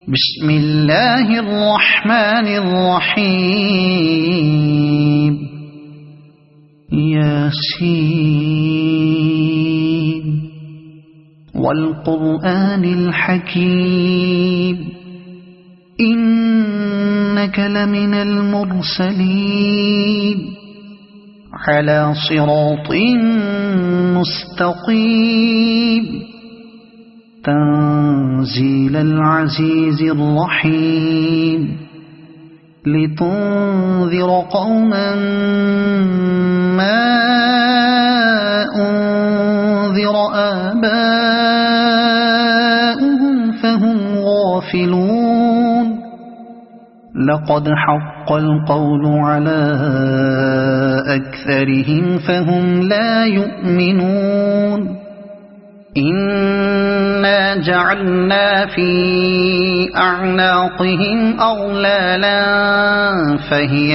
بسم الله الرحمن الرحيم ياسين والقرآن الحكيم إنك لمن المرسلين على صراط مستقيم تنزيل العزيز الرحيم لتنذر قوما ما أنذر آباؤهم فهم غافلون لقد حق القول على أكثرهم فهم لا يؤمنون إنا جعلنا في أعناقهم أغلالا فهي